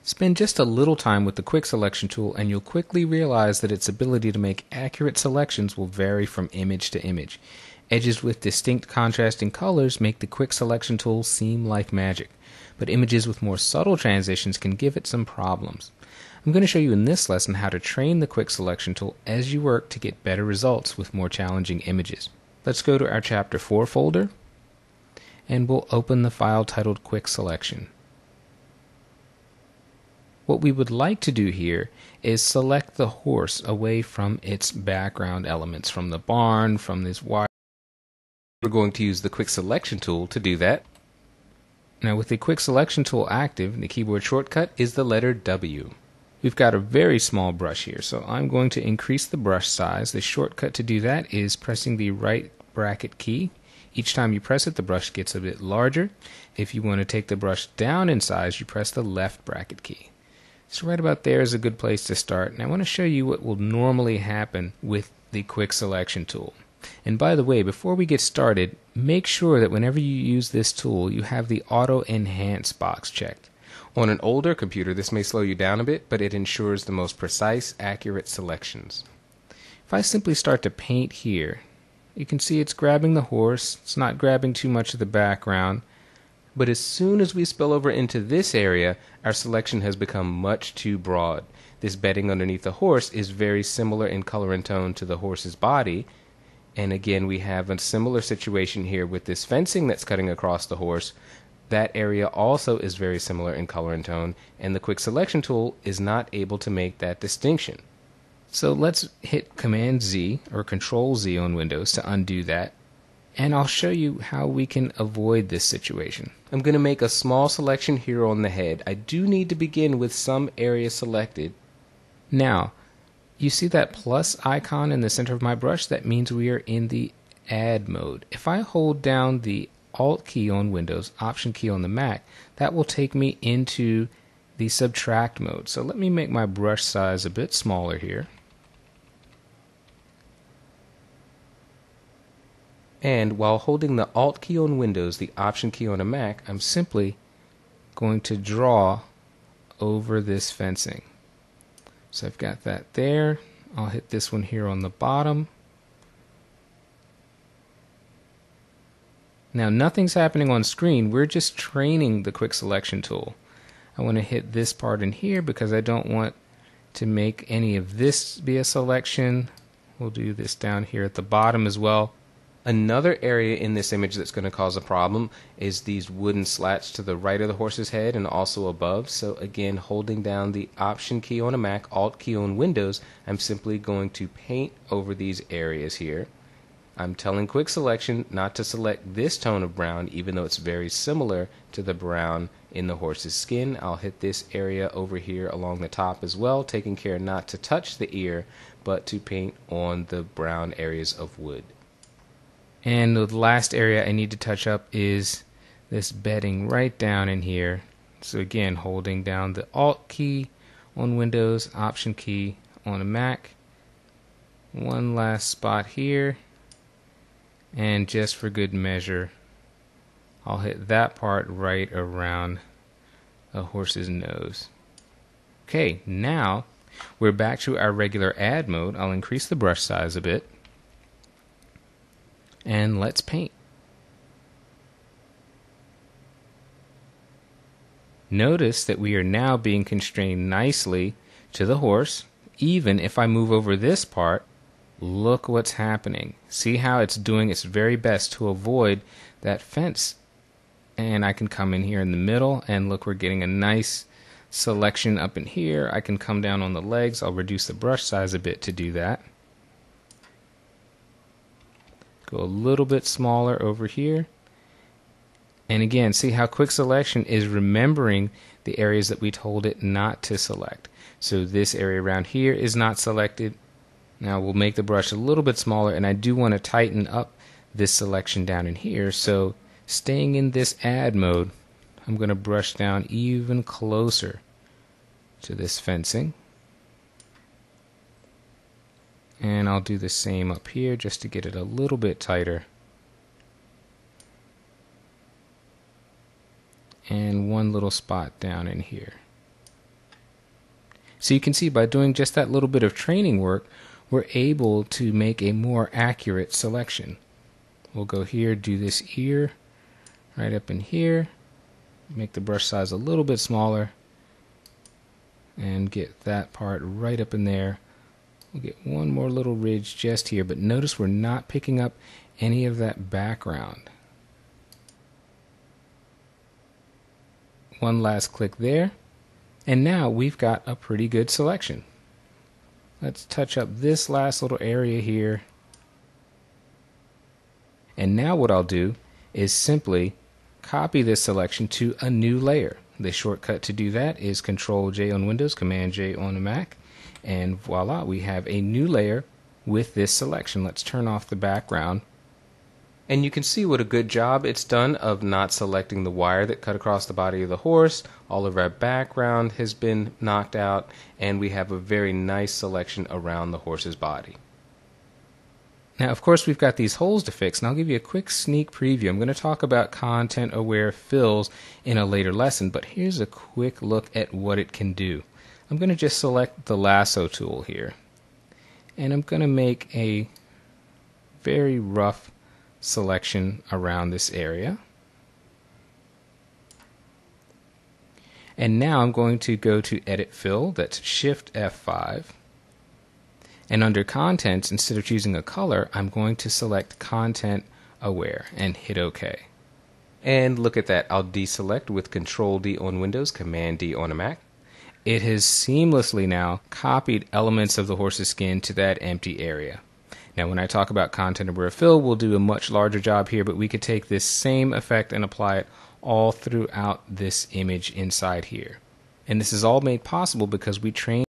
Spend just a little time with the Quick Selection tool and you'll quickly realize that its ability to make accurate selections will vary from image to image. Edges with distinct contrasting colors make the Quick Selection tool seem like magic, but images with more subtle transitions can give it some problems. I'm going to show you in this lesson how to train the Quick Selection tool as you work to get better results with more challenging images. Let's go to our Chapter 4 folder, and we'll open the file titled Quick Selection. What we would like to do here is select the horse away from its background elements, from the barn, from this wire. We're going to use the Quick Selection tool to do that. Now with the Quick Selection tool active, the keyboard shortcut is the letter W. We've got a very small brush here, so I'm going to increase the brush size. The shortcut to do that is pressing the right bracket key. Each time you press it, the brush gets a bit larger. If you want to take the brush down in size, you press the left bracket key. So right about there is a good place to start. And I want to show you what will normally happen with the Quick Selection tool. And by the way, before we get started, make sure that whenever you use this tool, you have the Auto Enhance box checked. On an older computer, this may slow you down a bit, but it ensures the most precise, accurate selections. If I simply start to paint here, you can see it's grabbing the horse. It's not grabbing too much of the background. But as soon as we spill over into this area, our selection has become much too broad. This bedding underneath the horse is very similar in color and tone to the horse's body. And again, we have a similar situation here with this fencing that's cutting across the horse. That area also is very similar in color and tone, and the Quick Selection tool is not able to make that distinction. So let's hit Command Z or Control Z on Windows to undo that. And I'll show you how we can avoid this situation. I'm going to make a small selection here on the head. I do need to begin with some area selected. Now, you see that plus icon in the center of my brush? That means we are in the Add mode. If I hold down the Alt key on Windows, Option key on the Mac, that will take me into the Subtract mode. So let me make my brush size a bit smaller here. And while holding the Alt key on Windows, the Option key on a Mac, I'm simply going to draw over this fencing. So I've got that there. I'll hit this one here on the bottom. Now nothing's happening on screen. We're just training the Quick Selection tool. I want to hit this part in here because I don't want to make any of this be a selection. We'll do this down here at the bottom as well. Another area in this image that's going to cause a problem is these wooden slats to the right of the horse's head and also above. So again, holding down the Option key on a Mac, Alt key on Windows, I'm simply going to paint over these areas here. I'm telling Quick Selection not to select this tone of brown, even though it's very similar to the brown in the horse's skin. I'll hit this area over here along the top as well, taking care not to touch the ear, but to paint on the brown areas of wood. And the last area I need to touch up is this bedding right down in here. So again, holding down the Alt key on Windows, Option key on a Mac. One last spot here. And just for good measure, I'll hit that part right around a horse's nose. Okay, now we're back to our regular Add mode. I'll increase the brush size a bit. And let's paint. Notice that we are now being constrained nicely to the horse. Even if I move over this part, look what's happening. See how it's doing its very best to avoid that fence. And I can come in here in the middle and look, we're getting a nice selection up in here. I can come down on the legs. I'll reduce the brush size a bit to do that. Go a little bit smaller over here. And again, see how Quick Selection is remembering the areas that we told it not to select. So this area around here is not selected. Now we'll make the brush a little bit smaller, and I do want to tighten up this selection down in here. So staying in this Add mode, I'm going to brush down even closer to this fencing. And I'll do the same up here just to get it a little bit tighter. And one little spot down in here. So you can see by doing just that little bit of training work, we're able to make a more accurate selection. We'll go here, do this ear right up in here, make the brush size a little bit smaller, and get that part right up in there. We'll get one more little ridge just here, but notice we're not picking up any of that background. One last click there, and now we've got a pretty good selection. Let's touch up this last little area here. And now what I'll do is simply copy this selection to a new layer. The shortcut to do that is Control-J on Windows, Command-J on a Mac, and voila, we have a new layer with this selection. Let's turn off the background. And you can see what a good job it's done of not selecting the wire that cut across the body of the horse. All of our background has been knocked out, and we have a very nice selection around the horse's body. Now, of course, we've got these holes to fix, and I'll give you a quick sneak preview. I'm going to talk about content-aware fills in a later lesson, but here's a quick look at what it can do. I'm going to just select the lasso tool here, and I'm going to make a very rough selection around this area. And now I'm going to go to Edit Fill, that's Shift F5. And under Contents, instead of choosing a color, I'm going to select Content Aware and hit OK. And look at that, I'll deselect with Control-D on Windows, Command-D on a Mac. It has seamlessly now copied elements of the horse's skin to that empty area. Now when I talk about content-aware fill, we'll do a much larger job here, but we could take this same effect and apply it all throughout this image inside here. And this is all made possible because we trained